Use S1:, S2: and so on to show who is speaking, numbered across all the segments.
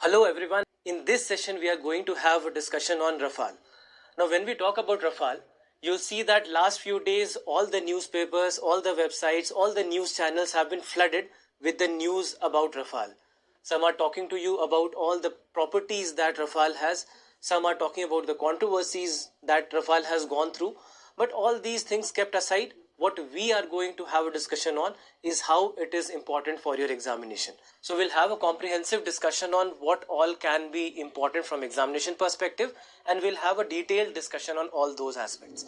S1: Hello everyone. In this session we are going to have a discussion on Rafale. Now when we talk about Rafale, you'll see that last few days all the newspapers, all the websites, all the news channels have been flooded with the news about Rafale. Some are talking to you about all the properties that Rafale has. Some are talking about the controversies that Rafale has gone through. But all these things kept aside, what we are going to have a discussion on is how it is important for your examination. So we'll have a comprehensive discussion on what all can be important from examination perspective, and we'll have a detailed discussion on all those aspects.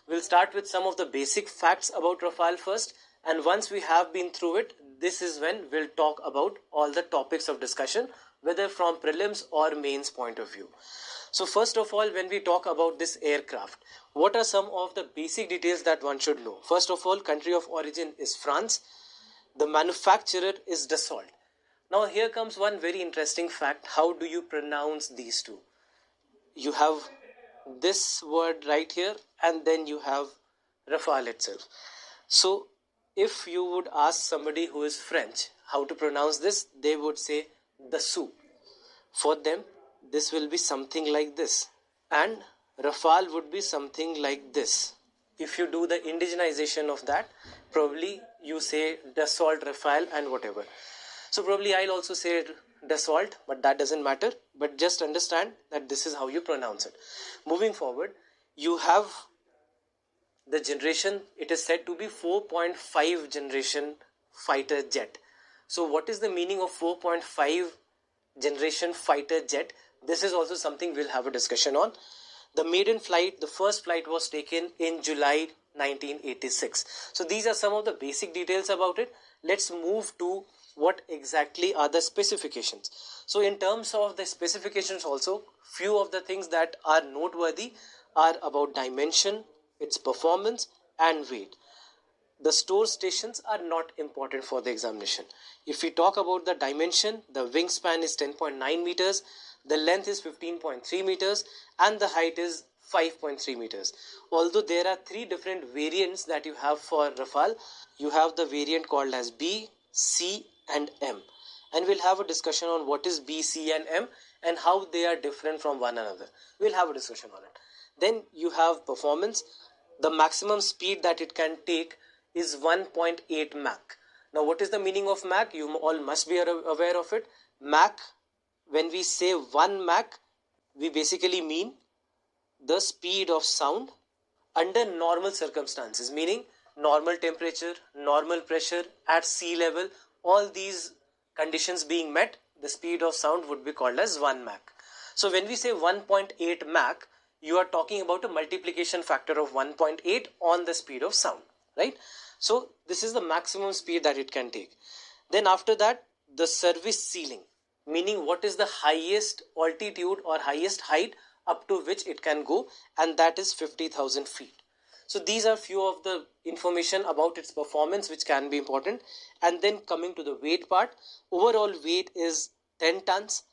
S1: We'll start with some of the basic facts about Rafale first, and once we have been through it, this is when we'll talk about all the topics of discussion, whether from prelims or mains point of view. So first of all, when we talk about this aircraft, what are some of the basic details that one should know? First of all, country of origin is France. The manufacturer is Dassault. Now here comes one very interesting fact. How do you pronounce these two? You have this word right here, and then you have Rafale itself. So if you would ask somebody who is French how to pronounce this, they would say Dassault. For them, this will be something like this, and Rafale would be something like this. If you do the indigenization of that, probably you say Dassault Rafale and whatever. So probably I'll also say Dassault, but that doesn't matter. But just understand that this is how you pronounce it. Moving forward, you have the generation. It is said to be 4.5 generation fighter jet. So what is the meaning of 4.5 generation fighter jet? This is also something we'll have a discussion on. The maiden flight, the first flight was taken in July 1986. So these are some of the basic details about it. Let's move to what exactly are the specifications. So in terms of the specifications also, few of the things that are noteworthy are about dimension, its performance and weight. The store stations are not important for the examination. If we talk about the dimension, the wingspan is 10.9 meters, the length is 15.3 meters, and the height is 5.3 meters. Although there are three different variants that you have for Rafale, you have the variant called as B, C, and M. And we'll have a discussion on what is B, C, and M and how they are different from one another. We'll have a discussion on it. Then you have performance. The maximum speed that it can take is 1.8 Mach. Now what is the meaning of Mach? You all must be aware of it. Mach, when we say 1 Mach, we basically mean the speed of sound under normal circumstances, meaning normal temperature, normal pressure at sea level, all these conditions being met, the speed of sound would be called as 1 Mach. So when we say 1.8 Mach, you are talking about a multiplication factor of 1.8 on the speed of sound, right? So this is the maximum speed that it can take. Then after that, the service ceiling, meaning what is the highest altitude or highest height up to which it can go, and that is 50,000 feet. So these are few of the information about its performance which can be important. And then coming to the weight part, overall weight is 10 tons,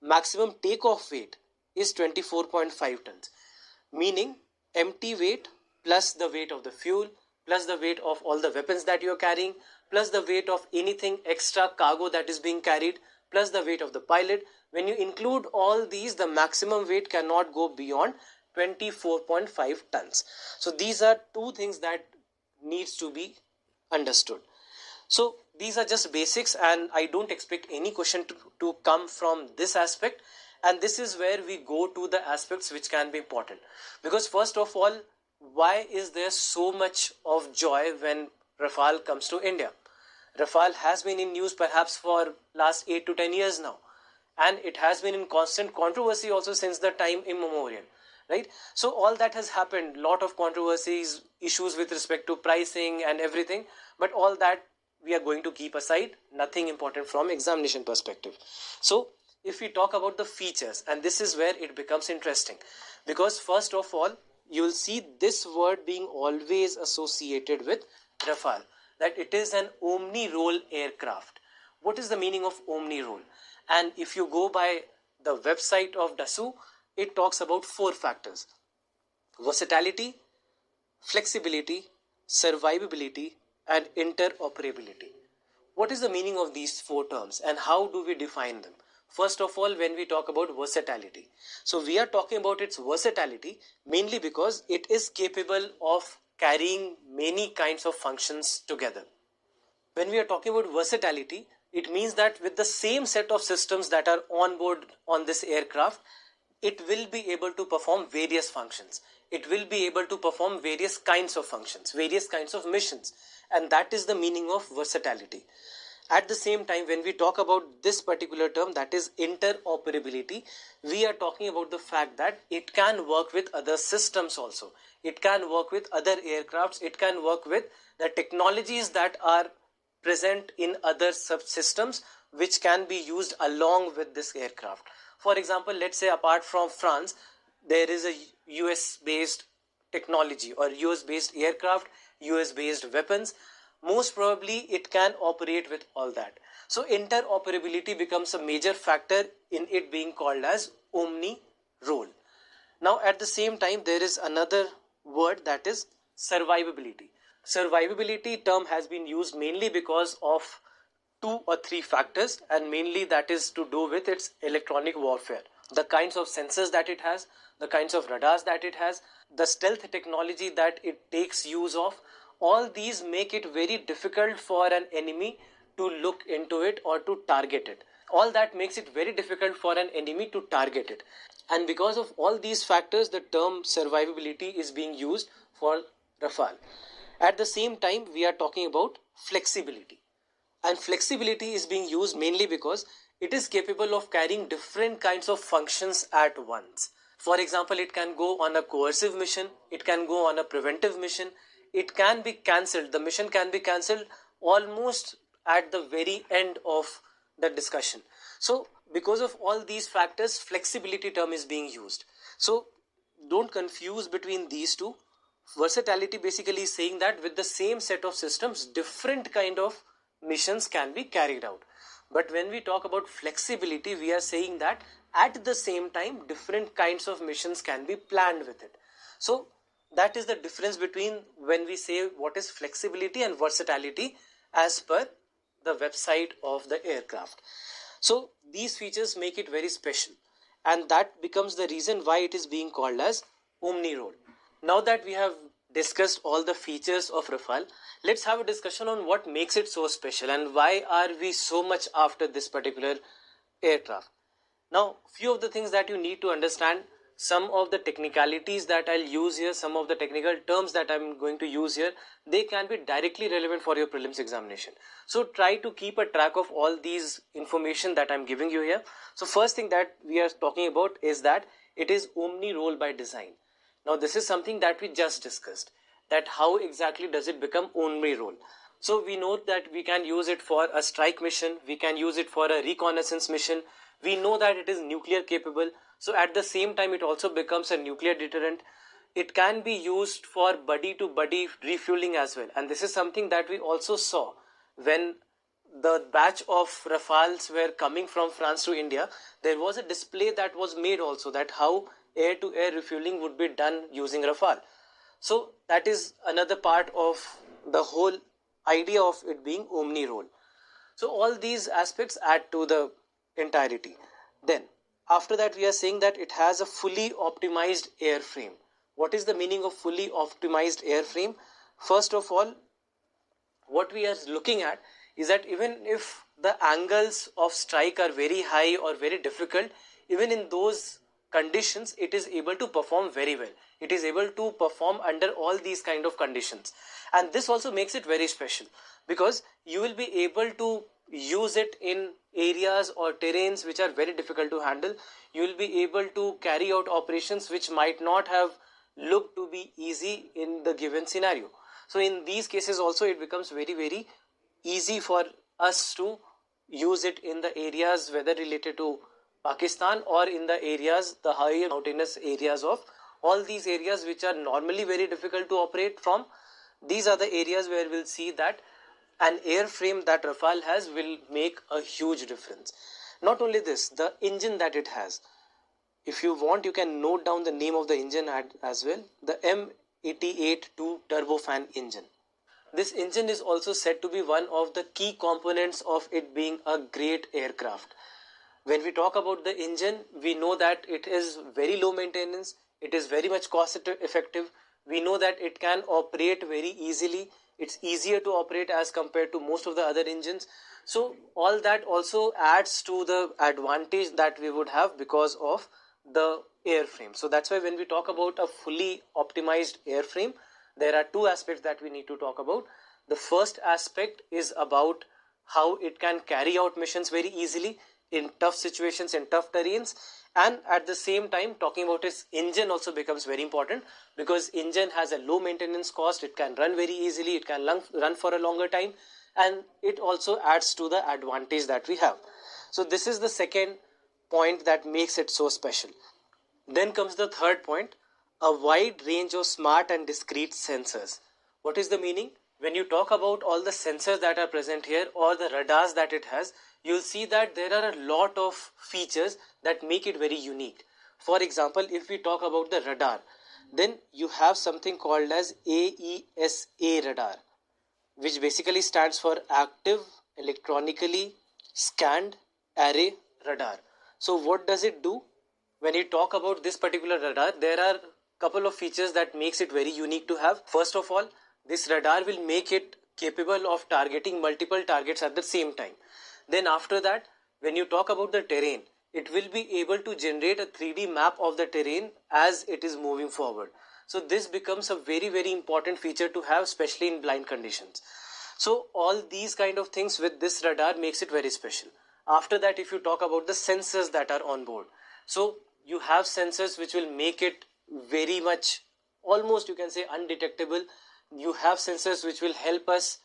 S1: maximum takeoff weight is 24.5 tons, meaning empty weight plus the weight of the fuel plus the weight of all the weapons that you are carrying plus the weight of anything extra cargo that is being carried plus the weight of the pilot. When you include all these, the maximum weight cannot go beyond 24.5 tons. So these are two things that needs to be understood. So these are just basics, and I don't expect any question to come from this aspect. And this is where we go to the aspects which can be important. Because first of all, why is there so much of joy when Rafale comes to India? Rafale has been in news perhaps for last 8 to 10 years now. And it has been in constant controversy also since the time immemorial, right? So all that has happened, lot of controversies, issues with respect to pricing and everything. But all that we are going to keep aside, nothing important from examination perspective. So if we talk about the features, and this is where it becomes interesting, because first of all, you will see this word being always associated with Rafale, that it is an omni-role aircraft. What is the meaning of omni-role? And if you go by the website of Dassault, it talks about 4 factors: versatility, flexibility, survivability, and interoperability. What is the meaning of these 4 terms and how do we define them? First of all, when we talk about versatility. So we are talking about its versatility mainly because it is capable of carrying many kinds of functions together. When we are talking about versatility, it means that with the same set of systems that are on board on this aircraft, it will be able to perform various functions. It will be able to perform various kinds of functions, various kinds of missions. And that is the meaning of versatility. At the same time, when we talk about this particular term, that is interoperability, we are talking about the fact that it can work with other systems also. It can work with other aircrafts. It can work with the technologies that are present in other subsystems which can be used along with this aircraft. For example, let's say apart from France, there is a US based technology or US based aircraft, US based weapons. Most probably it can operate with all that. So interoperability becomes a major factor in it being called as omni role. Now at the same time, there is another word, that is survivability. Survivability term has been used mainly because of 2 or 3 factors, and mainly that is to do with its electronic warfare. The kinds of sensors that it has, the kinds of radars that it has, the stealth technology that it takes use of, all these make it very difficult for an enemy to look into it or to target it. All that makes it very difficult for an enemy to target it. And because of all these factors, the term survivability is being used for Rafale. At the same time, we are talking about flexibility. And flexibility is being used mainly because it is capable of carrying different kinds of functions at once. For example, it can go on a coercive mission, it can go on a preventive mission, it can be cancelled. The mission can be cancelled almost at the very end of the discussion. So because of all these factors, flexibility term is being used. So don't confuse between these two. Versatility basically is saying that with the same set of systems, different kind of missions can be carried out. But when we talk about flexibility, we are saying that at the same time, different kinds of missions can be planned with it. So that is the difference between when we say what is flexibility and versatility as per the website of the aircraft. So these features make it very special, and that becomes the reason why it is being called as omni role. Now that we have discussed all the features of Rafale, let's have a discussion on what makes it so special and why are we so much after this particular aircraft. Now, few of the things that you need to understand, some of the technicalities that I'll use here, some of the technical terms that I'm going to use here, they can be directly relevant for your prelims examination. So try to keep a track of all these information that I'm giving you here. So first thing that we are talking about is that it is omni role by design. Now this is something that we just discussed, that how exactly does it become omni role. So we know that we can use it for a strike mission, we can use it for a reconnaissance mission, we know that it is nuclear capable, so at the same time it also becomes a nuclear deterrent. It can be used for buddy to buddy refueling as well, and this is something that we also saw when the batch of Rafales were coming from France to India. There was a display that was made also, that how air-to-air refueling would be done using Rafale. So that is another part of the whole idea of it being omni role. So all these aspects add to the entirety. Then after that, we are saying that it has a fully optimized airframe. What is the meaning of fully optimized airframe? First of all, what we are looking at is that even if the angles of strike are very high or very difficult, even in those conditions it is able to perform very well. It is able to perform under all these kind of conditions, and this also makes it very special because you will be able to use it in areas or terrains which are very difficult to handle. You will be able to carry out operations which might not have looked to be easy in the given scenario. So in these cases also it becomes very easy for us to use it in the areas whether related to Pakistan or in the areas, the higher mountainous areas of all these areas which are normally very difficult to operate from. These are the areas where we'll see that an airframe that Rafale has will make a huge difference. Not only this, the engine that it has. If you want, you can note down the name of the engine as well. The M88-2 turbofan engine. This engine is also said to be one of the key components of it being a great aircraft. When we talk about the engine, we know that it is very low maintenance, it is very much cost effective. We know that it can operate very easily. It's easier to operate as compared to most of the other engines. So all that also adds to the advantage that we would have because of the airframe. So that's why when we talk about a fully optimized airframe, there are two aspects that we need to talk about. The first aspect is about how it can carry out missions very easily in tough situations, in tough terrains, and at the same time talking about its engine also becomes very important, because engine has a low maintenance cost, it can run very easily, it can run for a longer time, and it also adds to the advantage that we have. So this is the second point that makes it so special. Then comes the third point, a wide range of smart and discrete sensors. What is the meaning? When you talk about all the sensors that are present here or the radars that it has, you'll see that there are a lot of features that make it very unique. For example, if we talk about the radar, then you have something called as AESA radar, which basically stands for Active Electronically Scanned Array Radar. So what does it do? When you talk about this particular radar, there are a couple of features that makes it very unique to have. First of all, this radar will make it capable of targeting multiple targets at the same time. Then after that, when you talk about the terrain, it will be able to generate a 3D map of the terrain as it is moving forward. So this becomes a very, very important feature to have, especially in blind conditions. So all these kind of things with this radar makes it very special. After that, if you talk about the sensors that are on board, so you have sensors which will make it very much, almost you can say, undetectable. You have sensors which will help us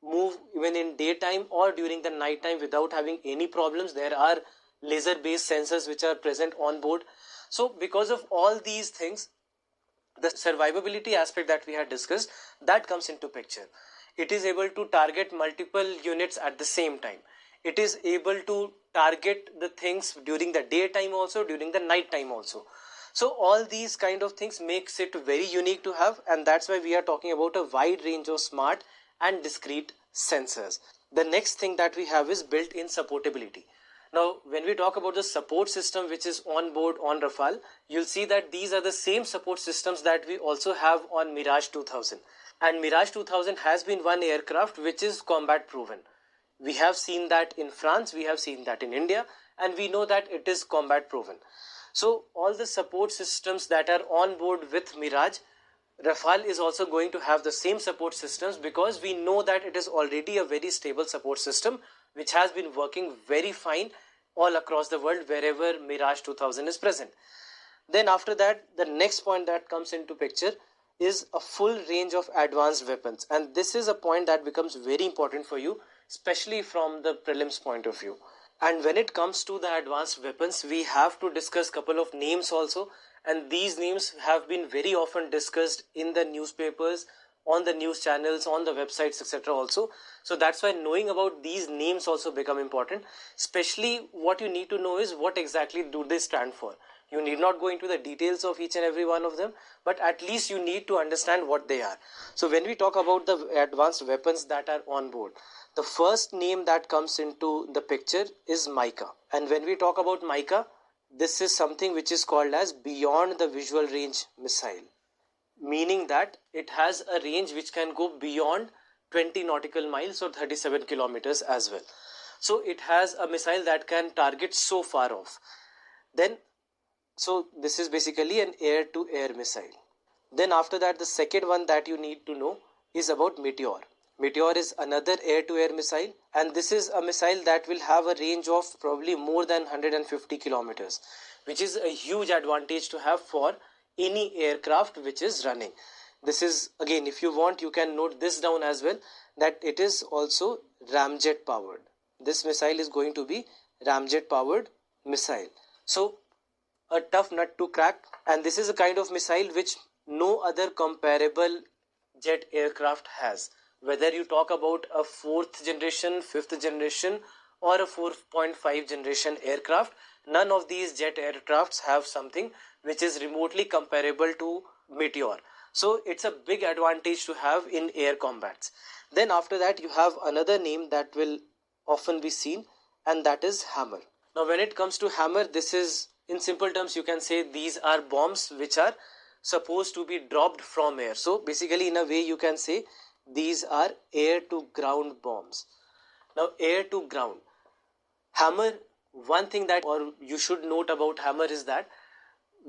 S1: move even in daytime or during the night time without having any problems. There are laser based sensors which are present on board. So because of all these things, the survivability aspect that we had discussed, that comes into picture. It is able to target multiple units at the same time. It is able to target the things during the daytime also, during the night time also. So all these kind of things makes it very unique to have, and that's why we are talking about a wide range of smart and discrete sensors. The next thing that we have is built-in supportability. Now, when we talk about the support system which is on board on Rafale, you'll see that these are the same support systems that we also have on Mirage 2000. And Mirage 2000 has been one aircraft which is combat proven. We have seen that in France, we have seen that in India, and we know that it is combat proven. So all the support systems that are on board with Mirage, Rafale is also going to have the same support systems, because we know that it is already a very stable support system which has been working very fine all across the world wherever Mirage 2000 is present. Then after that, the next point that comes into picture is a full range of advanced weapons, and this is a point that becomes very important for you, especially from the prelims point of view. And when it comes to the advanced weapons, we have to discuss a couple of names also, and these names have been very often discussed in the newspapers, on the news channels, on the websites, etc. also. So that's why knowing about these names also become important. Especially what you need to know is what exactly do they stand for. You need not go into the details of each and every one of them, but at least you need to understand what they are. So when we talk about the advanced weapons that are on board, the first name that comes into the picture is Mica. And when we talk about Mica, this is something which is called as Beyond the Visual Range Missile, meaning that it has a range which can go beyond 20 nautical miles or 37 kilometers as well. So it has a missile that can target so far off. So this is basically an air-to-air missile. Then after that, the second one that you need to know is about Meteor. Meteor is another air-to-air missile, and this is a missile that will have a range of probably more than 150 kilometers, which is a huge advantage to have for any aircraft which is running. This is, again, if you want, you can note this down as well, that it is also ramjet powered. This missile is going to be ramjet powered missile. So a tough nut to crack, and this is a kind of missile which no other comparable jet aircraft has. Whether you talk about a 4th generation, 5th generation, or a 4.5 generation aircraft, none of these jet aircrafts have something which is remotely comparable to Meteor. So it's a big advantage to have in air combats. Then after that, you have another name that will often be seen, and that is Hammer. Now when it comes to hammer, this is, in simple terms, you can say these are bombs which are supposed to be dropped from air. So basically, in a way, you can say these are air to ground bombs. Now air to ground. Hammer, one thing that or you should note about hammer is that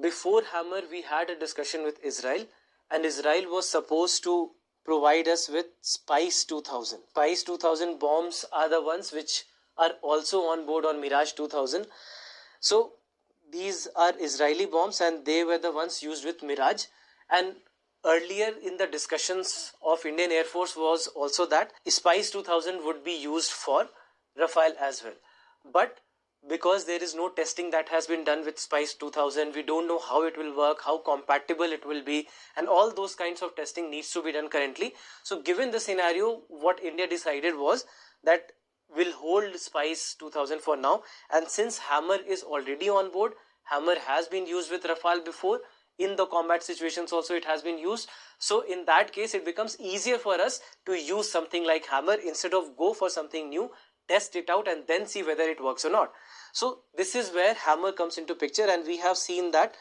S1: before hammer we had a discussion with Israel, and Israel was supposed to provide us with Spice 2000. Spice 2000 bombs are the ones which are also on board on Mirage 2000. So these are Israeli bombs and they were the ones used with Mirage. And earlier in the discussions of Indian Air Force was also that Spice 2000 would be used for Rafale as well. But because there is no testing that has been done with Spice 2000, we don't know how it will work, how compatible it will be, and all those kinds of testing needs to be done currently. So given the scenario, what India decided was that we'll hold Spice 2000 for now, and since hammer is already on board, hammer has been used with Rafale before, in the combat situations also it has been used. So in that case, it becomes easier for us to use something like hammer instead of go for something new, test it out and then see whether it works or not. So this is where hammer comes into picture, and we have seen that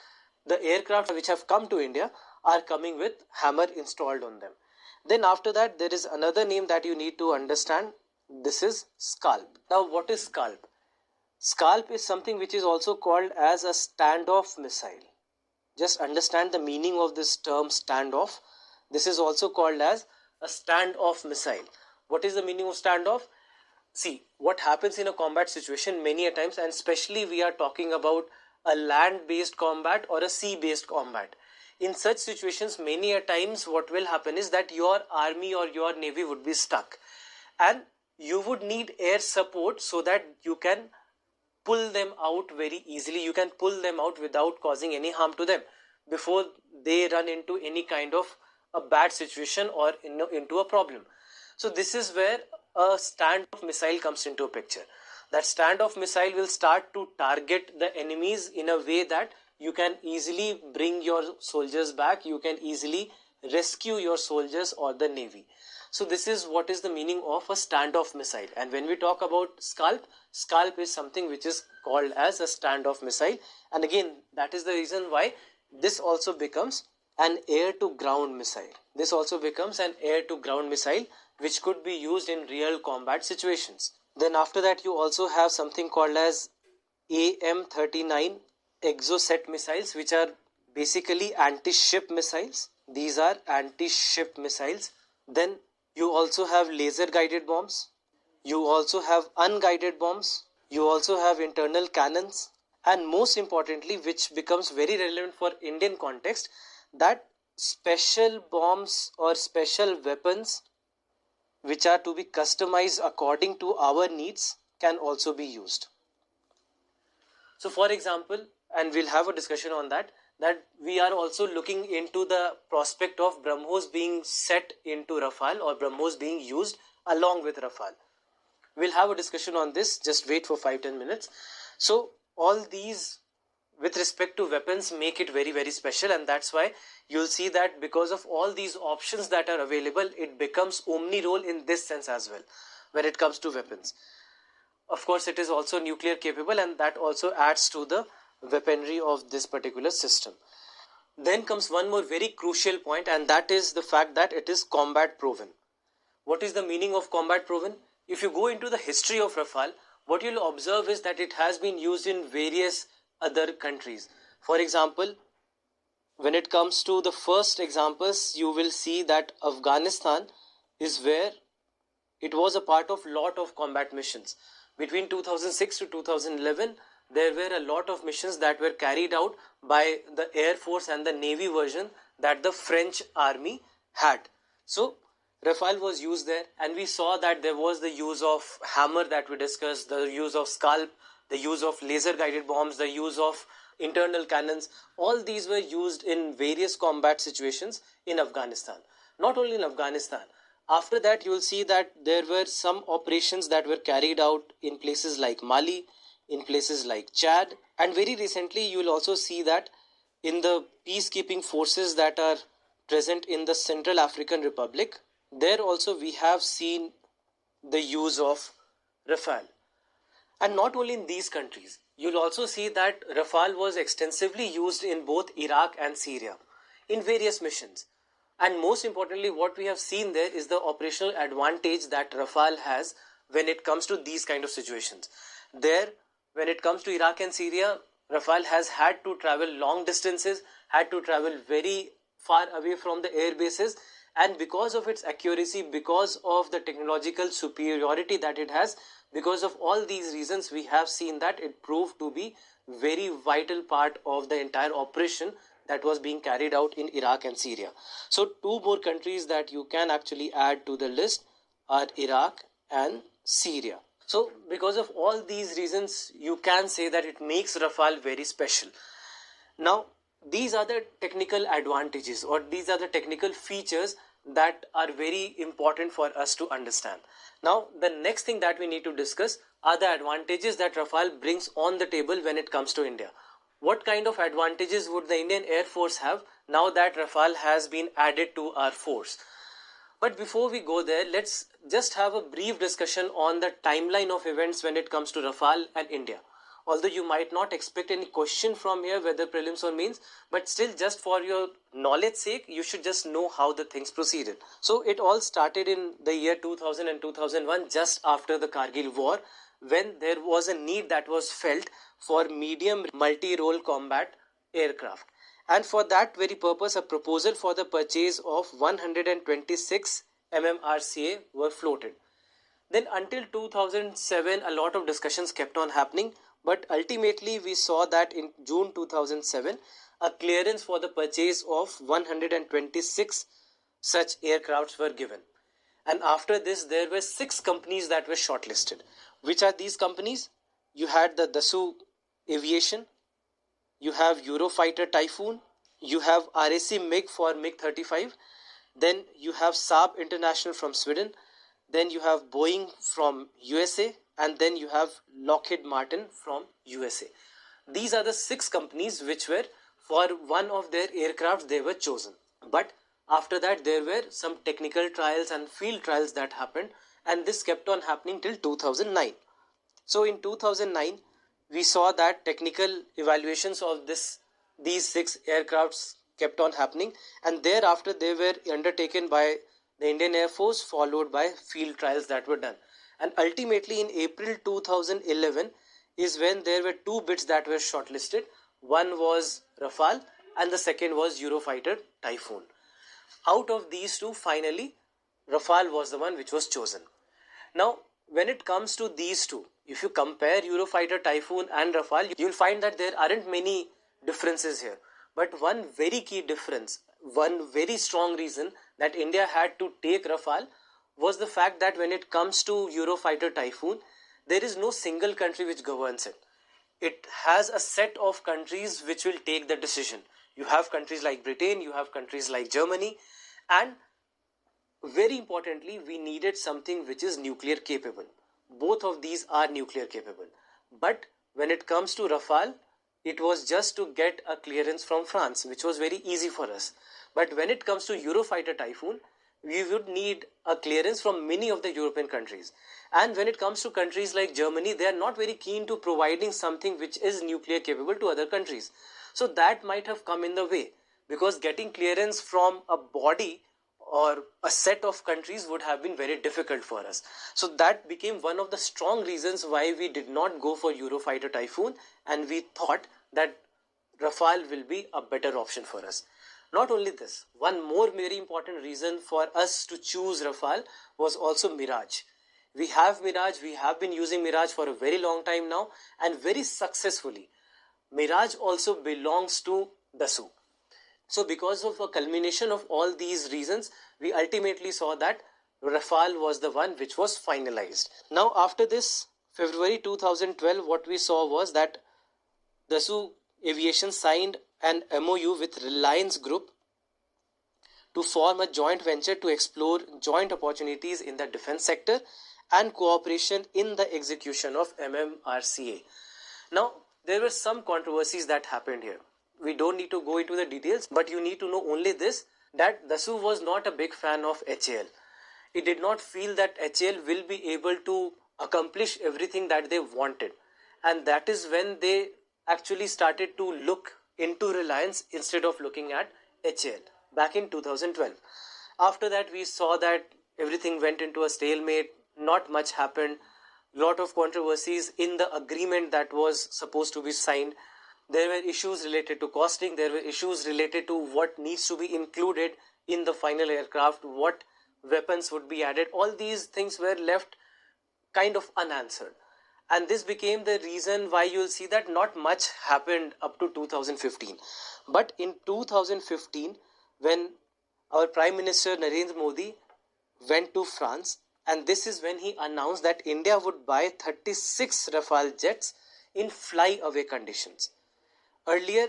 S1: the aircraft which have come to India are coming with hammer installed on them. Then after that, there is another name that you need to understand. This is Scalp. Now what is Scalp? Scalp is something which is also called as a standoff missile. Just understand the meaning of this term standoff. This is also called as a standoff missile. What is the meaning of standoff? See, what happens in a combat situation many a times, and especially we are talking about a land-based combat or a sea-based combat. In such situations, many a times what will happen is that your army or your navy would be stuck. And you would need air support so that you can pull them out very easily. You can pull them out without causing any harm to them before they run into any kind of a bad situation or into a problem. So this is where a standoff missile comes into a picture. That standoff missile will start to target the enemies in a way that you can easily bring your soldiers back. You can easily rescue your soldiers or the navy. So this is what is the meaning of a standoff missile. And when we talk about Scalp, Scalp is something which is called as a standoff missile. And again, that is the reason why this also becomes an air-to-ground missile. This also becomes an air-to-ground missile which could be used in real combat situations. Then after that, you also have something called as AM-39 Exocet missiles, which are basically anti-ship missiles. These are anti-ship missiles. Then you also have laser-guided bombs. You also have unguided bombs. You also have internal cannons. And most importantly, which becomes very relevant for Indian context, that special bombs or special weapons which are to be customized according to our needs can also be used. So for example, and we'll have a discussion on that we are also looking into the prospect of BrahMos being set into Rafale or BrahMos being used along with Rafale. We'll have a discussion on this, just wait for 5-10 minutes. So all these with respect to weapons make it very, very special, and that's why you'll see that because of all these options that are available, it becomes omni-role in this sense as well when it comes to weapons. Of course, it is also nuclear capable, and that also adds to the weaponry of this particular system. Then comes one more very crucial point, and that is the fact that it is combat proven. What is the meaning of combat proven? If you go into the history of Rafale, what you'll observe is that it has been used in various other countries. For example, when it comes to the first examples, you will see that Afghanistan is where it was a part of lot of combat missions. Between 2006 to 2011, there were a lot of missions that were carried out by the Air Force and the Navy version that the French army had. So Rafale was used there, and we saw that there was the use of hammer that we discussed, the use of Scalp, the use of laser guided bombs, the use of internal cannons. All these were used in various combat situations in Afghanistan. Not only in Afghanistan. After that, you will see that there were some operations that were carried out in places like Mali, in places like Chad, and very recently you will also see that in the peacekeeping forces that are present in the Central African Republic, there also we have seen the use of Rafale. And not only in these countries, You'll also see that Rafale was extensively used in both Iraq and Syria in various missions. And most importantly, what we have seen there is the operational advantage that Rafale has when it comes to these kind of situations. There, when it comes to Iraq and Syria, Rafale has had to travel long distances, had to travel very far away from the air bases, and because of its accuracy, because of the technological superiority that it has, because of all these reasons, we have seen that it proved to be very vital part of the entire operation that was being carried out in Iraq and Syria. So two more countries that you can actually add to the list are Iraq and Syria. So because of all these reasons, you can say that it makes Rafale very special. Now, these are the technical advantages, or these are the technical features that are very important for us to understand. Now, the next thing that we need to discuss are the advantages that Rafale brings on the table when it comes to India. What kind of advantages would the Indian Air Force have now that Rafale has been added to our force? But before we go there, let's just have a brief discussion on the timeline of events when it comes to Rafale and India. Although you might not expect any question from here, whether prelims or mains, but still, just for your knowledge sake, you should just know how the things proceeded. So it all started in the year 2000 and 2001, just after the Kargil war, when there was a need that was felt for medium multi-role combat aircraft. And for that very purpose, a proposal for the purchase of 126 MMRCA were floated. Then until 2007, a lot of discussions kept on happening, but ultimately we saw that in June 2007, a clearance for the purchase of 126 such aircrafts were given. And after this, there were 6 companies that were shortlisted. Which are these companies? You had the Dassault Aviation, you have Eurofighter Typhoon, you have RAC MiG for MiG-35, then you have Saab International from Sweden, then you have Boeing from USA, and then you have Lockheed Martin from USA. These are the 6 companies which were, for one of their aircrafts, they were chosen. But after that, there were some technical trials and field trials that happened, and this kept on happening till 2009. So in 2009, we saw that technical evaluations of these 6 aircrafts kept on happening, and thereafter they were undertaken by the Indian Air Force, followed by field trials that were done. And ultimately in April 2011 is when there were 2 bids that were shortlisted. One was Rafale and the second was Eurofighter Typhoon. Out of these 2, finally, Rafale was the one which was chosen. Now, when it comes to these 2, if you compare Eurofighter Typhoon and Rafale, you'll find that there aren't many differences here. But one very key difference, one very strong reason that India had to take Rafale was the fact that when it comes to Eurofighter Typhoon, there is no single country which governs it. It has a set of countries which will take the decision. You have countries like Britain, you have countries like Germany, and very importantly, we needed something which is nuclear capable. Both of these are nuclear capable. But when it comes to Rafale, it was just to get a clearance from France, which was very easy for us. But when it comes to Eurofighter Typhoon, we would need a clearance from many of the European countries. And when it comes to countries like Germany, they are not very keen to providing something which is nuclear capable to other countries. So that might have come in the way, because getting clearance from a body or a set of countries would have been very difficult for us. So that became one of the strong reasons why we did not go for Eurofighter Typhoon, and we thought that Rafale will be a better option for us. Not only this, one more very important reason for us to choose Rafale was also Mirage. We have Mirage, we have been using Mirage for a very long time now, and very successfully. Mirage also belongs to Dassault. So because of a culmination of all these reasons, we ultimately saw that Rafale was the one which was finalized. Now after this, February 2012, what we saw was that Dassault Aviation signed an MOU with Reliance Group to form a joint venture to explore joint opportunities in the defense sector and cooperation in the execution of MMRCA. Now, there were some controversies that happened here. We don't need to go into the details, but you need to know only this, that Dassault was not a big fan of HAL. It did not feel that HAL will be able to accomplish everything that they wanted. and that is when they actually started to look into Reliance instead of looking at HAL back in 2012. After that, we saw that everything went into a stalemate, not much happened, lot of controversies in the agreement that was supposed to be signed. There were issues related to costing, there were issues related to what needs to be included in the final aircraft, what weapons would be added. All these things were left kind of unanswered. And this became the reason why you'll see that not much happened up to 2015. But in 2015, when our Prime Minister Narendra Modi went to France, and this is when he announced that India would buy 36 Rafale jets in fly-away conditions. Earlier,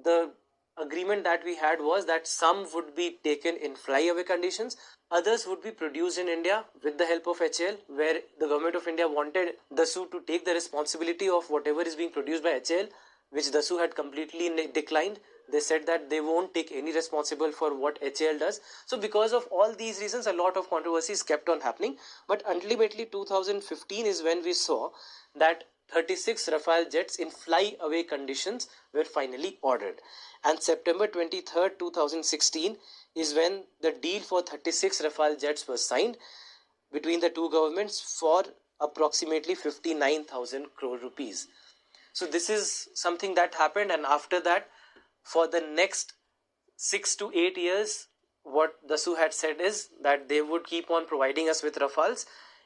S1: the agreement that we had was that some would be taken in fly-away conditions, others would be produced in India with the help of HAL, where the government of India wanted Dassault to take the responsibility of whatever is being produced by HAL, which Dassault had completely declined. They said that they won't take any responsible for what HAL does. So because of all these reasons, a lot of controversies kept on happening. But ultimately 2015 is when we saw that 36 Rafale jets in fly-away conditions were finally ordered. And September 23rd, 2016 is when the deal for 36 Rafale jets was signed between the two governments for approximately 59,000 crore rupees. So this is something that happened, and after that, for the next 6 to 8 years, what Dassault had said is that they would keep on providing us with Rafales.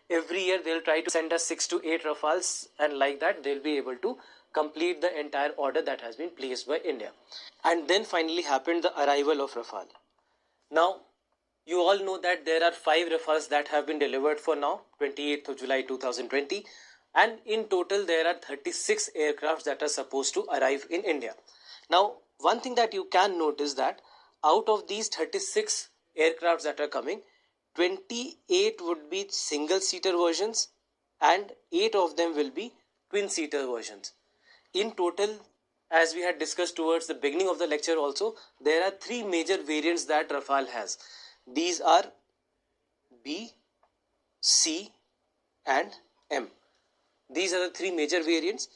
S1: Every year they'll try to send us 6 to 8 Rafales, and like that they'll be able to complete the entire order that has been placed by India. And then finally happened the arrival of Rafale. Now, you all know that there are 5 Rafales that have been delivered for now, 28th of July 2020. And in total there are 36 aircrafts that are supposed to arrive in India. Now, one thing that you can note is that out of these 36 aircrafts that are coming, 28 would be single-seater versions and 8 of them will be twin-seater versions. In total, as we had discussed towards the beginning of the lecture also, there are 3 major variants that Rafale has. These are B, C and M. These are the 3 major variants.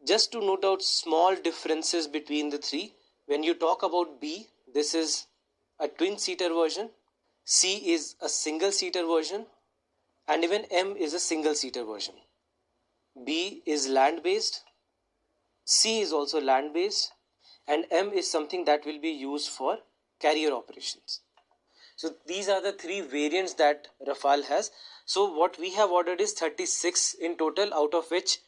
S1: Just to note out small differences between the 3, when you talk about B, this is a twin-seater version, C is a single-seater version, and even M is a single-seater version. B is land-based, C is also land-based, and M is something that will be used for carrier operations. So these are the 3 variants that Rafale has. So what we have ordered is 36 in total, out of which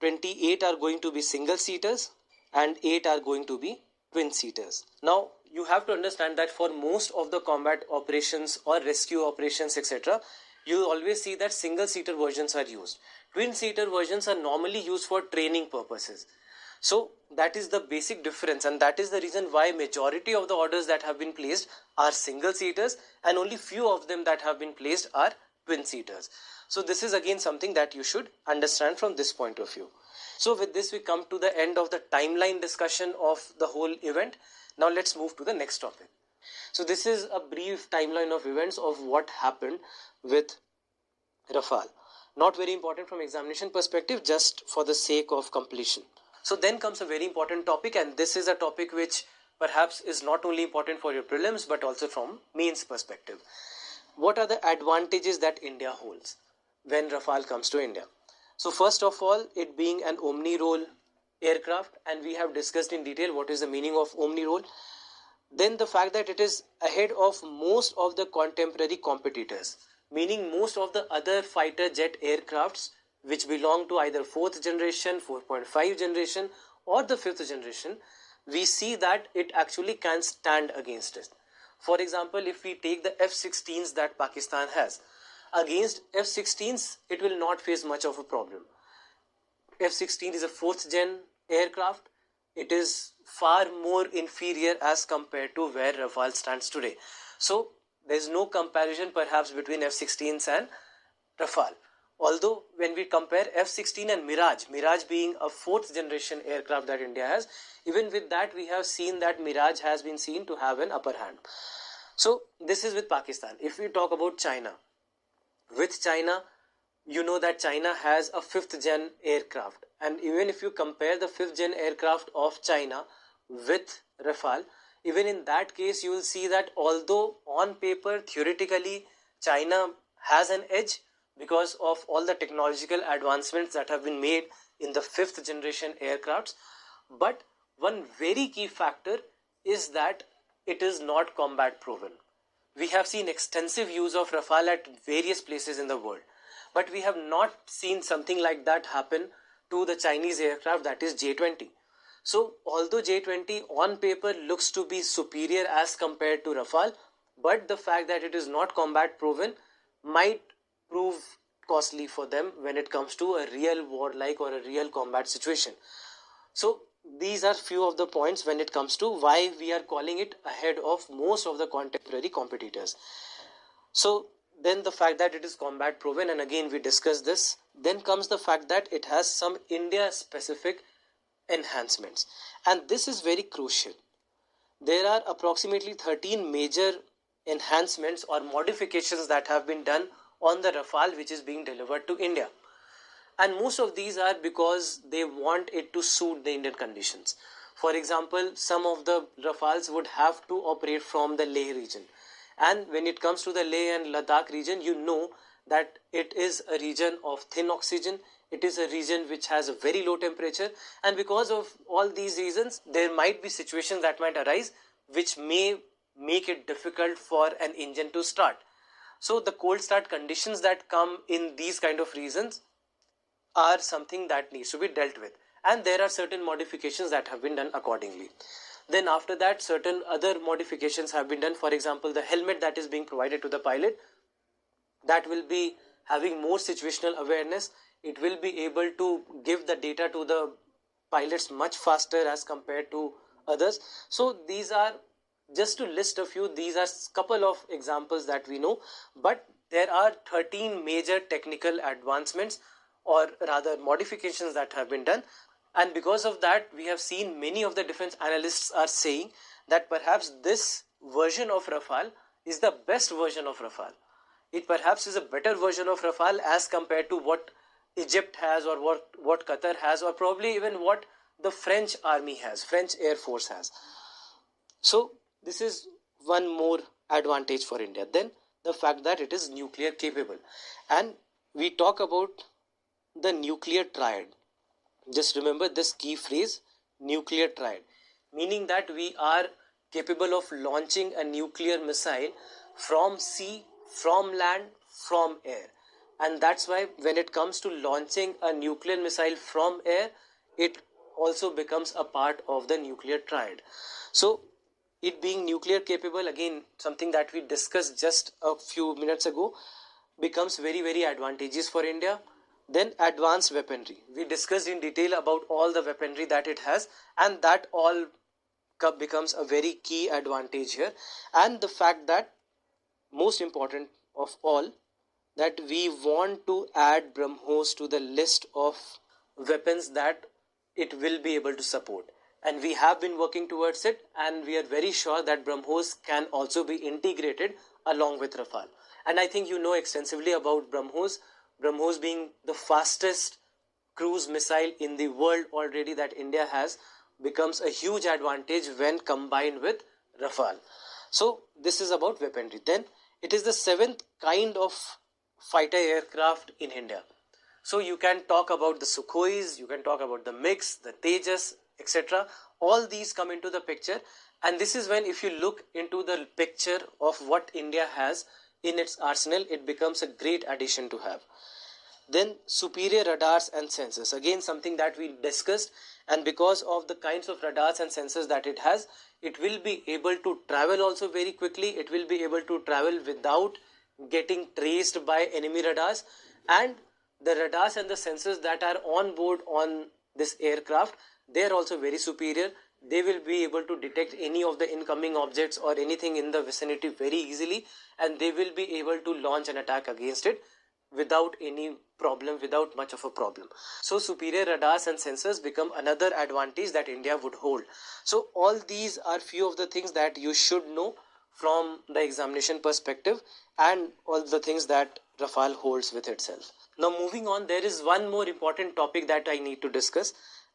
S1: 28 are going to be single-seaters and 8 are going to be twin-seaters. Now, you have to understand that for most of the combat operations or rescue operations, etc., you always see that single-seater versions are used. Twin-seater versions are normally used for training purposes. So that is the basic difference, and that is the reason why majority of the orders that have been placed are single-seaters and only few of them that have been placed are twin-seaters. So this is again something that you should understand from this point of view. So with this we come to the end of the timeline discussion of the whole event. Now let's move to the next topic. So this is a brief timeline of events of what happened with Rafale. Not very important from examination perspective, just for the sake of completion. So then comes a very important topic, and this is a topic which perhaps is not only important for your prelims but also from mains perspective. What are the advantages that India holds when Rafale comes to India? So first of all, it being an omni-role aircraft, and we have discussed in detail what is the meaning of omni-role. Then the fact that it is ahead of most of the contemporary competitors, meaning most of the other fighter jet aircrafts which belong to either 4th generation, 4.5 generation or the 5th generation, we see that it actually can stand against it. For example, if we take the F-16s that Pakistan has, against F-16s it will not face much of a problem. F-16 is a 4th gen aircraft. It is far more inferior as compared to where Rafale stands today. So there is no comparison perhaps between F-16s and Rafale. Although when we compare F-16 and Mirage being a 4th generation aircraft that India has, even with that we have seen that Mirage has been seen to have an upper hand. So this is with Pakistan. If we talk about China, with China you know that China has a 5th gen aircraft, and even if you compare the 5th gen aircraft of China with Rafale, even in that case you will see that although on paper theoretically China has an edge because of all the technological advancements that have been made in the 5th generation aircrafts, but one very key factor is that it is not combat proven. We have seen extensive use of Rafale at various places in the world, but we have not seen something like that happen to the Chinese aircraft, that is J-20. So although J-20 on paper looks to be superior as compared to Rafale, but the fact that it is not combat proven might prove costly for them when it comes to a real warlike or a real combat situation. So these are few of the points when it comes to why we are calling it ahead of most of the contemporary competitors. So then the fact that it is combat proven, and again we discussed this, then comes the fact that it has some India specific enhancements, and this is very crucial. There are approximately 13 major enhancements or modifications that have been done on the Rafale which is being delivered to India. And most of these are because they want it to suit the Indian conditions. For example, some of the Rafales would have to operate from the Leh region. And when it comes to the Leh and Ladakh region, you know that it is a region of thin oxygen. It is a region which has a very low temperature. And because of all these reasons, there might be situations that might arise which may make it difficult for an engine to start. So the cold start conditions that come in these kind of regions are something that needs to be dealt with, and there are certain modifications that have been done accordingly. Then after that, certain other modifications have been done. For example, the helmet that is being provided to the pilot, that will be having more situational awareness. It will be able to give the data to the pilots much faster as compared to others. So these are, just to list a few, these are couple of examples that we know, but there are 13 major technical advancements or rather modifications that have been done. And because of that, we have seen many of the defense analysts are saying that perhaps this version of Rafale is the best version of Rafale. It perhaps is a better version of Rafale as compared to what Egypt has, or what Qatar has, or probably even what the French army has, French Air Force has. So this is one more advantage for India. Then the fact that it is nuclear capable, and we talk about the nuclear triad. Just remember this key phrase, nuclear triad, meaning that we are capable of launching a nuclear missile from sea, from land, from air. And that's why when it comes to launching a nuclear missile from air, it also becomes a part of the nuclear triad. So it being nuclear capable, again something that we discussed just a few minutes ago, becomes very, very advantageous for India. Then advanced weaponry. We discussed in detail about all the weaponry that it has, and that all becomes a very key advantage here. And the fact that, most important of all, that we want to add BrahMos to the list of weapons that it will be able to support. And we have been working towards it, and we are very sure that BrahMos can also be integrated along with Rafale. And I think you know extensively about BrahMos. BrahMos being the fastest cruise missile in the world already that India has, becomes a huge advantage when combined with Rafale. So this is about weaponry. Then it is the 7th kind of fighter aircraft in India. So you can talk about the Sukhois, you can talk about the MiGs, the Tejas, etc. All these come into the picture, and this is when, if you look into the picture of what India has in its arsenal, it becomes a great addition to have. Then superior radars and sensors, again something that we discussed, and because of the kinds of radars and sensors that it has, it will be able to travel also very quickly. It will be able to travel without getting traced by enemy radars, and the radars and the sensors that are on board on this aircraft, they are also very superior. They will be able to detect any of the incoming objects or anything in the vicinity very easily, and they will be able to launch an attack against it without any problem, without much of a problem. So superior radars and sensors become another advantage that India would hold. So all these are few of the things that you should know from the examination perspective, and all the things that Rafale holds with itself. Now moving on, there is one more important topic that I need to discuss,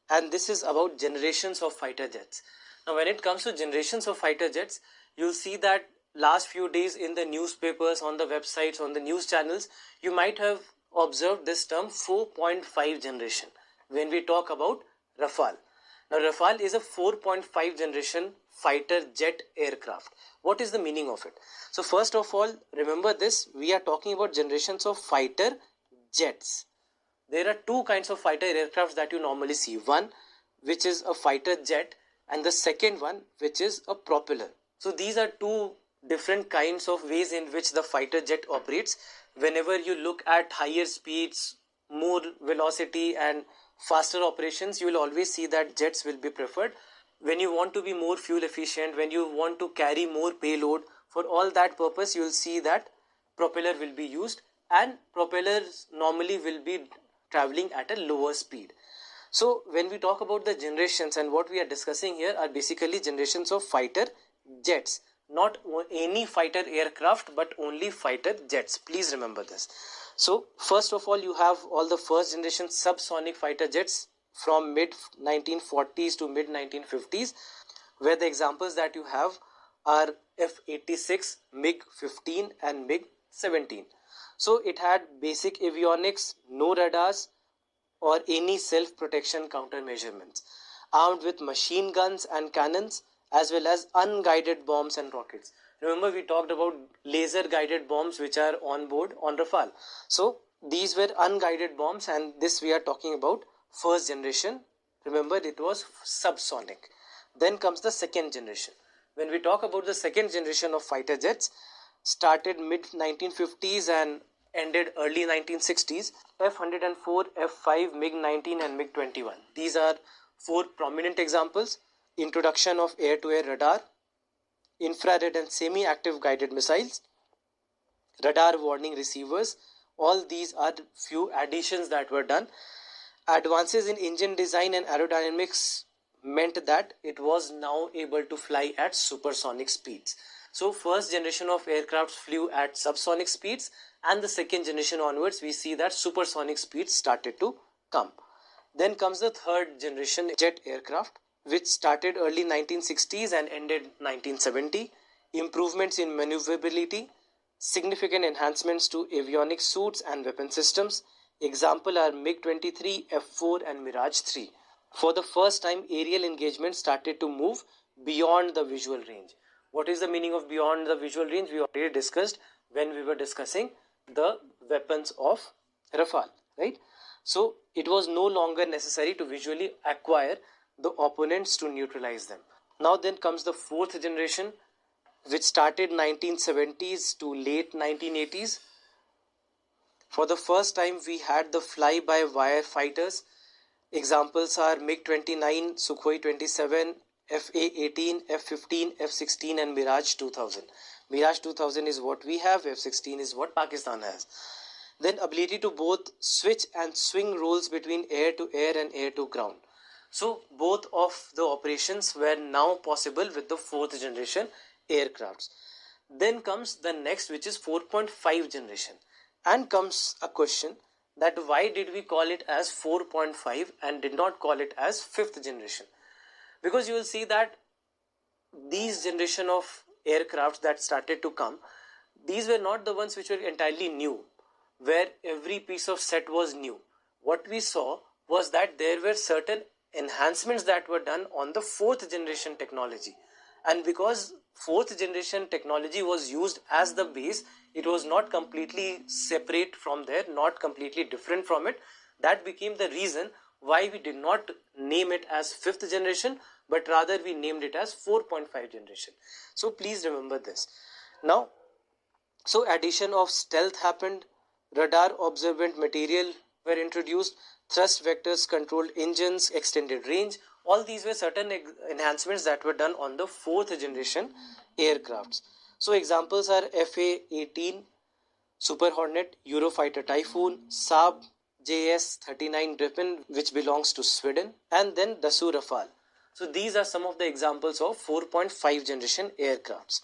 S1: and this is about generations of fighter jets. Now when it comes to generations of fighter jets, you'll see that last few days in the newspapers, on the websites, on the news channels, you might have observed this term 4.5 generation when we talk about Rafale. Now Rafale is a 4.5 generation fighter jet aircraft. What is the meaning of it? So first of all, remember this, we are talking about generations of fighter jets. There are two kinds of fighter aircraft that you normally see. One which is a fighter jet, and the second one which is a propeller. So these are two different kinds of ways in which the fighter jet operates. Whenever you look at higher speeds, more velocity and faster operations, you will always see that jets will be preferred. When you want to be more fuel efficient, when you want to carry more payload, for all that purpose you will see that propeller will be used, and propellers normally will be traveling at a lower speed. So when we talk about the generations, and what we are discussing here are basically generations of fighter jets, not any fighter aircraft but only fighter jets. Please remember this. So first of all, you have all the first generation subsonic fighter jets from mid 1940s to mid 1950s, where the examples that you have are F-86, MiG-15 and MiG-17. So it had basic avionics, no radars or any self-protection countermeasurements, armed with machine guns and cannons, as well as unguided bombs and rockets. Remember, we talked about laser guided bombs which are on board on Rafale. So these were unguided bombs, and this we are talking about first generation. Remember, it was subsonic. Then comes the second generation. When we talk about the second generation of fighter jets, started mid 1950s and ended early 1960s, F-104, F-5, MiG-19 and MiG-21. These are four prominent examples. Introduction of air-to-air radar, infrared and semi-active guided missiles, radar warning receivers. All these are few additions that were done. Advances in engine design and aerodynamics meant that it was now able to fly at supersonic speeds. So first generation of aircraft flew at subsonic speeds, and the second generation onwards we see that supersonic speeds started to come. Then comes the third generation jet aircraft, which started early 1960s and ended 1970. Improvements in maneuverability, significant enhancements to avionics suits and weapon systems. Example are MiG-23, F-4 and Mirage-3. For the first time, aerial engagement started to move beyond the visual range. What is the meaning of beyond the visual range? We already discussed when we were discussing the weapons of Rafale, right? So it was no longer necessary to visually acquire the opponents to neutralize them. Now then comes the fourth generation, which started 1970s to late 1980s. For the first time we had the fly-by-wire fighters. Examples are MiG-29, Sukhoi 27, FA-18, F-15, F-16 and Mirage 2000. Mirage 2000 is what we have, F-16 is what Pakistan has. Then ability to both switch and swing roles between air-to-air and air-to-ground. So both of the operations were now possible with the fourth generation aircrafts. Then comes the next, which is 4.5 generation. And comes a question that why did we call it as 4.5 and did not call it as fifth generation? Because you will see that these generation of aircrafts that started to come, these were not the ones which were entirely new, where every piece of set was new. What we saw was that there were certain enhancements that were done on the fourth generation technology, and because fourth generation technology was used as the base, it was not completely separate from there, not completely different from it. That became the reason why we did not name it as fifth generation, but rather we named it as 4.5 generation. So please remember this. Now, so addition of stealth happened, radar observant material were introduced, thrust vectors controlled engines, extended range. All these were certain enhancements that were done on the fourth generation aircrafts. So examples are FA-18, Super Hornet, Eurofighter Typhoon, Saab JS-39 Gripen, which belongs to Sweden, and then Dassault Rafale. So these are some of the examples of 4.5 generation aircrafts.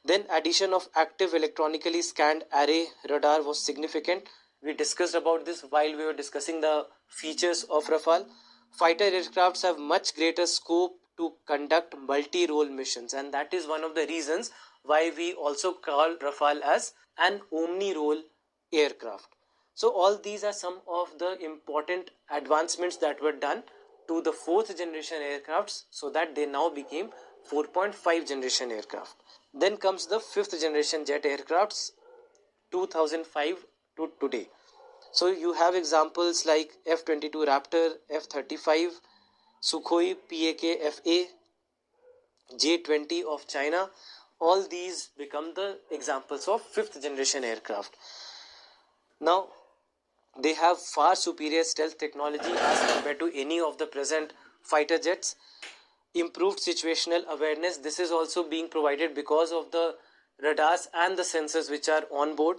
S1: Then addition of active electronically scanned array radar was significant. We discussed about this while we were discussing the features of Rafale. Fighter aircrafts have much greater scope to conduct multi-role missions, and that is one of the reasons why we also call Rafale as an omni-role aircraft. So all these are some of the important advancements that were done to the 4th generation aircrafts, so that they now became 4.5 generation aircraft. Then comes the 5th generation jet aircrafts, 2005 to today. So you have examples like F-22 Raptor, F-35, Sukhoi PAK-FA, J-20 of China. All these become the examples of 5th generation aircraft. Now, they have far superior stealth technology as compared to any of the present fighter jets. Improved situational awareness, this is also being provided because of the radars and the sensors which are on board.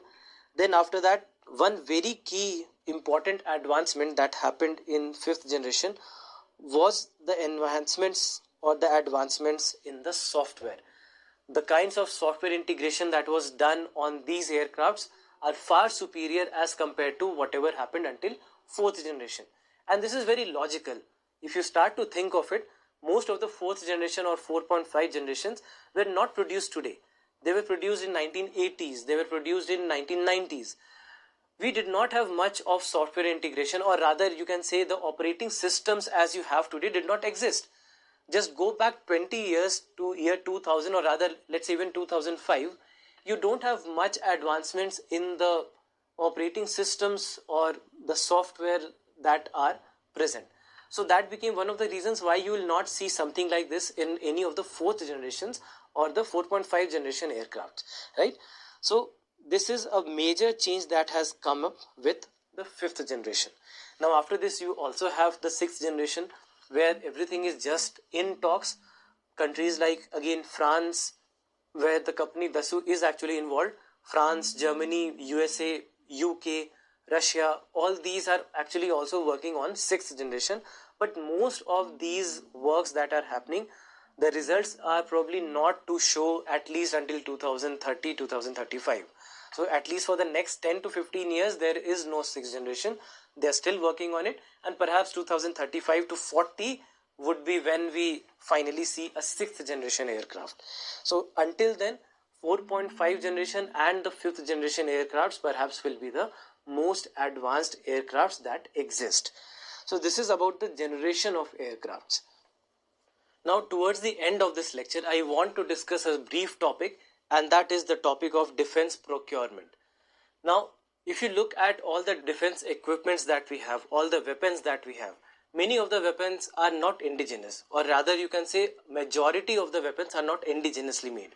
S1: Then after that, one very key important advancement that happened in 5th generation was the enhancements or the advancements in the software. The kinds of software integration that was done on these aircrafts are far superior as compared to whatever happened until 4th generation. And this is very logical. If you start to think of it, most of the 4th generation or 4.5 generations were not produced today. They were produced in 1980s, they were produced in 1990s. We did not have much of software integration, or rather you can say the operating systems as you have today did not exist. Just go back 20 years to year 2000, or rather let's say even 2005, you don't have much advancements in the operating systems or the software that are present. So that became one of the reasons why you will not see something like this in any of the 4th generations or the 4.5 generation aircraft, right? So this is a major change that has come up with the 5th generation. Now after this you also have the 6th generation, where everything is just in talks. Countries like again France, where the company Dassault is actually involved, France, Germany, USA, UK, Russia, all these are actually also working on 6th generation. But most of these works that are happening, the results are probably not to show at least until 2030, 2035. So at least for the next 10 to 15 years, there is no 6th generation. They are still working on it, and perhaps 2035 to 40 would be when we finally see a 6th generation aircraft. So until then, 4.5 generation and the 5th generation aircrafts perhaps will be the most advanced aircrafts that exist. So this is about the generation of aircrafts. Now towards the end of this lecture, I want to discuss a brief topic, and that is the topic of defense procurement. Now, if you look at all the defense equipments that we have, all the weapons that we have, many of the weapons are not indigenous, or rather you can say majority of the weapons are not indigenously made.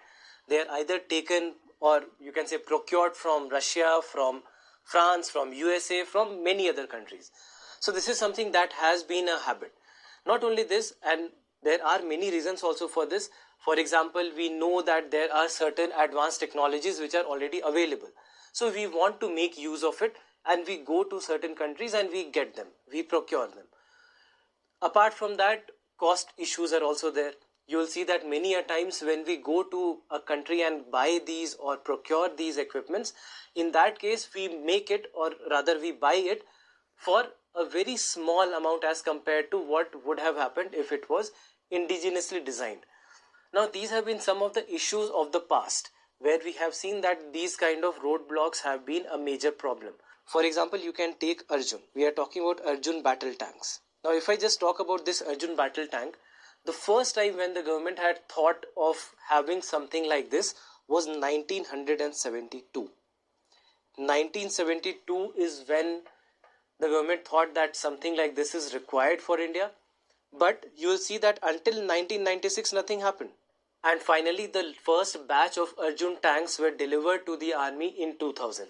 S1: They are either taken, or you can say procured from Russia, from France, from USA, from many other countries. So this is something that has been a habit. Not only this, and there are many reasons also for this. For example, we know that there are certain advanced technologies which are already available. So we want to make use of it, and we go to certain countries and we get them, we procure them. Apart from that, cost issues are also there. You will see that many a times when we go to a country and buy these or procure these equipments, in that case we make it, or rather we buy it for a very small amount as compared to what would have happened if it was indigenously designed. Now these have been some of the issues of the past, where we have seen that these kind of roadblocks have been a major problem. For example, you can take Arjun. We are talking about Arjun battle tanks. Now if I just talk about this Arjun battle tank, the first time when the government had thought of having something like this was 1972. 1972 is when the government thought that something like this is required for India. But you will see that until 1996 nothing happened. And finally the first batch of Arjun tanks were delivered to the army in 2000.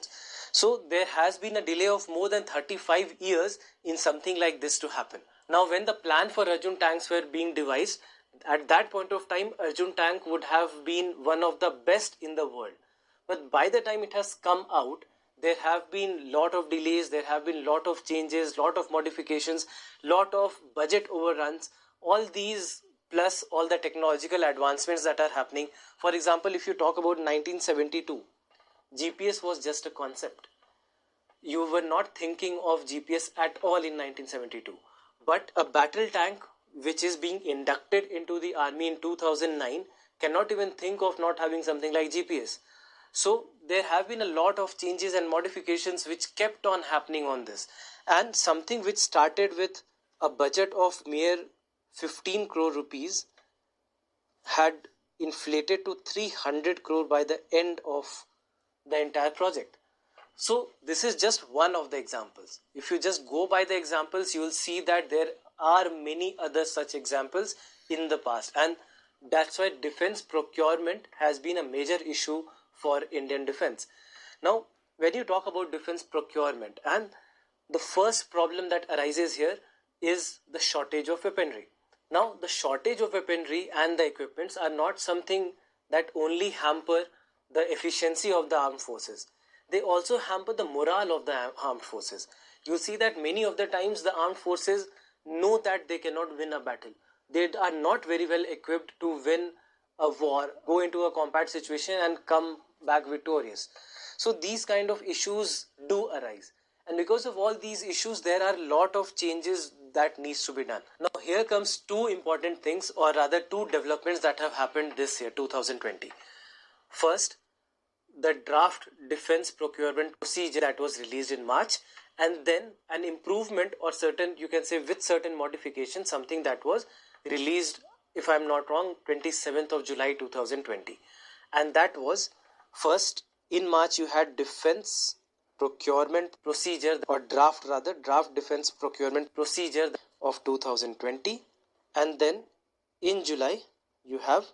S1: So there has been a delay of more than 35 years in something like this to happen. Now when the plan for Arjun tanks were being devised, at that point of time Arjun tank would have been one of the best in the world. But by the time it has come out, there have been lot of delays, there have been lot of changes, lot of modifications, lot of budget overruns, all these plus all the technological advancements that are happening. For example, if you talk about 1972, GPS was just a concept. you were not thinking of GPS at all in 1972. But a battle tank which is being inducted into the army in 2009 cannot even think of not having something like GPS. So there have been a lot of changes and modifications which kept on happening on this. And something which started with a budget of mere 15 crore rupees had inflated to 300 crore by the end of the entire project. So this is just one of the examples. If you just go by the examples, you will see that there are many other such examples in the past, and that's why defense procurement has been a major issue for Indian defense. Now, when you talk about defense procurement, and the first problem that arises here is the shortage of weaponry. Now, the shortage of weaponry and the equipments are not something that only hamper the efficiency of the armed forces. They also hamper the morale of the armed forces. You see that many of the times the armed forces know that they cannot win a battle. They are not very well equipped to win a war, go into a combat situation and come back victorious. So these kind of issues do arise. And because of all these issues, there are a lot of changes that needs to be done. Now here comes two important things, or rather two developments that have happened this year, 2020. First, the draft defense procurement procedure that was released in March, and then an improvement, or certain, you can say with certain modifications, something that was released, if I'm not wrong, 27th of July 2020. And that was, first, in March you had defense procurement procedure, or draft defense procurement procedure of 2020, and then in July you have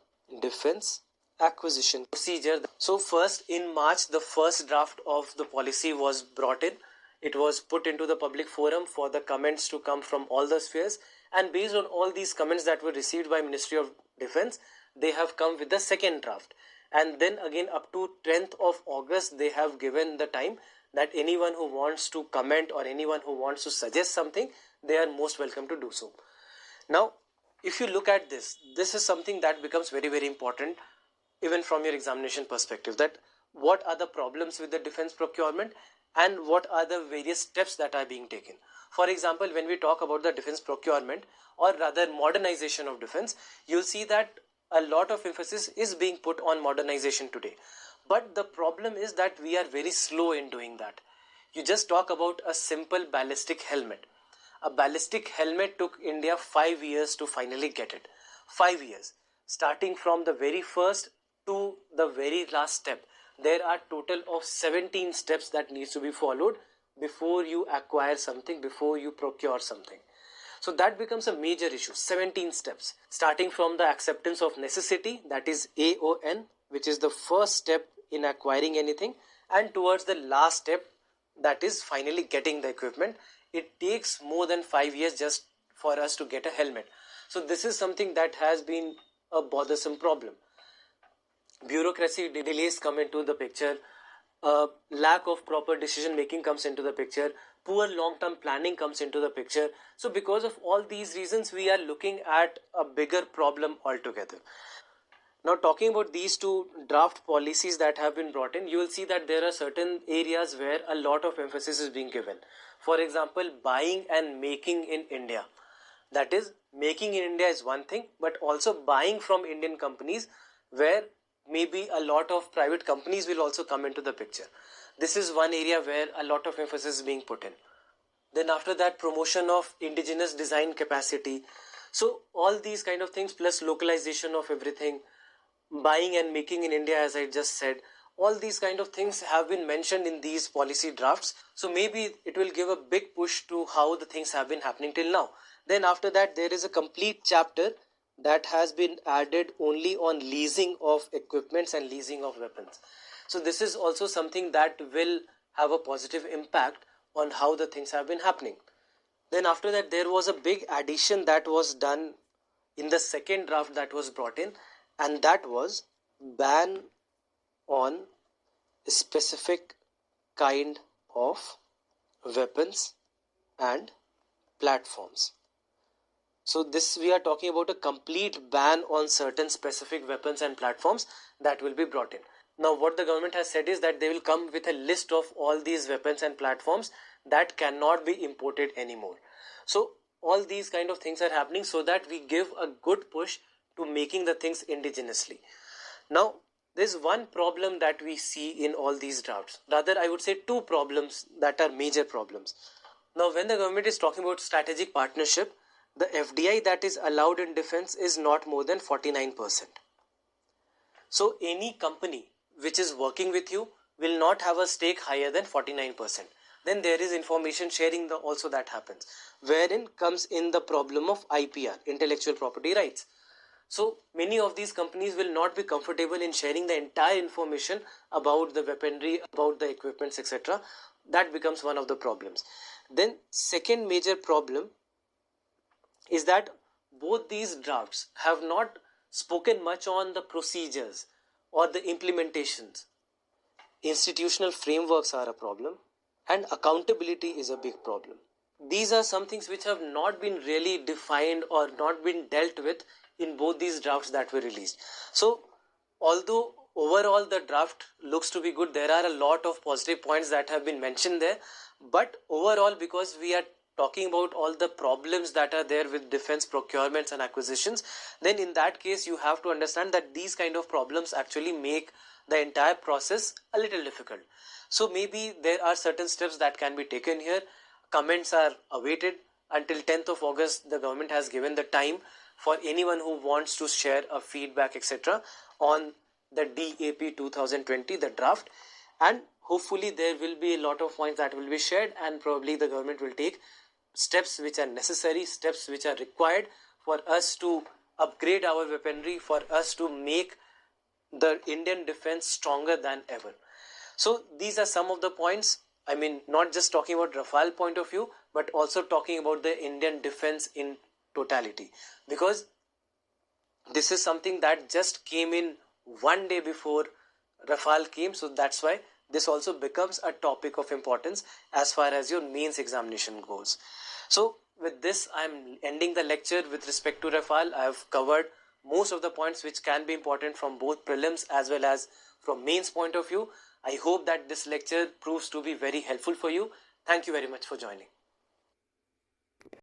S1: defense acquisition procedure. So first, in March, the first draft of the policy was brought in. It was put into the public forum for the comments to come from all the spheres, and based on all these comments that were received by Ministry of Defense, they have come with the second draft. And then again, up to 10th of August, they have given the time that anyone who wants to comment or anyone who wants to suggest something, they are most welcome to do so. Now, if you look at this is something that becomes very, very important even from your examination perspective, that what are the problems with the defense procurement and what are the various steps that are being taken. For example, when we talk about the defense procurement, or rather modernization of defense, you'll see that a lot of emphasis is being put on modernization today. But the problem is that we are very slow in doing that. You just talk about a simple ballistic helmet. A ballistic helmet took India 5 years to finally get it. 5 years. Starting from the very first to the very last step. There are total of 17 steps that needs to be followed before you acquire something, before you procure something. So that becomes a major issue. 17 steps. Starting from the acceptance of necessity, that is AON, which is the first step in acquiring anything, and towards the last step, that is finally getting the equipment. It takes more than 5 years just for us to get a helmet. So this is something that has been a bothersome problem. Bureaucracy delays come into the picture, lack of proper decision making comes into the picture, poor long-term planning comes into the picture. So because of all these reasons, we are looking at a bigger problem altogether. Now, talking about these two draft policies that have been brought in, you will see that there are certain areas where a lot of emphasis is being given. For example, buying and making in India. That is, making in India is one thing, but also buying from Indian companies, where maybe a lot of private companies will also come into the picture. This is one area where a lot of emphasis is being put in. Then after that, promotion of indigenous design capacity. So all these kind of things, plus localization of everything, buying and making in India, as I just said, all these kind of things have been mentioned in these policy drafts. So maybe it will give a big push to how the things have been happening till now. Then after that, there is a complete chapter that has been added only on leasing of equipments and leasing of weapons. So this is also something that will have a positive impact on how the things have been happening. Then after that, there was a big addition that was done in the second draft that was brought in, and that was ban on a specific kind of weapons and platforms. So this, we are talking about a complete ban on certain specific weapons and platforms that will be brought in. Now what the government has said is that they will come with a list of all these weapons and platforms that cannot be imported anymore. So all these kind of things are happening so that we give a good push to making the things indigenously. Now there's one problem that we see in all these drafts. Rather, I would say two problems that are major problems. Now when the government is talking about strategic partnership, the FDI that is allowed in defense is not more than 49%. So any company which is working with you will not have a stake higher than 49%. Then there is information sharing also that happens, wherein comes in the problem of IPR, intellectual property rights. So many of these companies will not be comfortable in sharing the entire information about the weaponry, about the equipments, etc. That becomes one of the problems. Then second major problem is that both these drafts have not spoken much on the procedures or the implementations. Institutional frameworks are a problem, and accountability is a big problem. These are some things which have not been really defined or not been dealt with in both these drafts that were released. So although overall the draft looks to be good, there are a lot of positive points that have been mentioned there, but overall, because we are talking about all the problems that are there with defense procurements and acquisitions, then in that case you have to understand that these kind of problems actually make the entire process a little difficult. So maybe there are certain steps that can be taken here. Comments are awaited. Until 10th of August, the government has given the time for anyone who wants to share a feedback, etc. on the DAP 2020, the draft, and hopefully there will be a lot of points that will be shared, and probably the government will take steps which are necessary, steps which are required for us to upgrade our weaponry, for us to make the Indian defense stronger than ever. So these are some of the points. I mean, not just talking about Rafale point of view, but also talking about the Indian defense in totality, because this is something that just came in one day before Rafale came. So that's why this also becomes a topic of importance as far as your mains examination goes. So with this, I'm ending the lecture with respect to Rafale. I have covered most of the points which can be important from both prelims as well as from mains point of view. I hope that this lecture proves to be very helpful for you. Thank you very much for joining.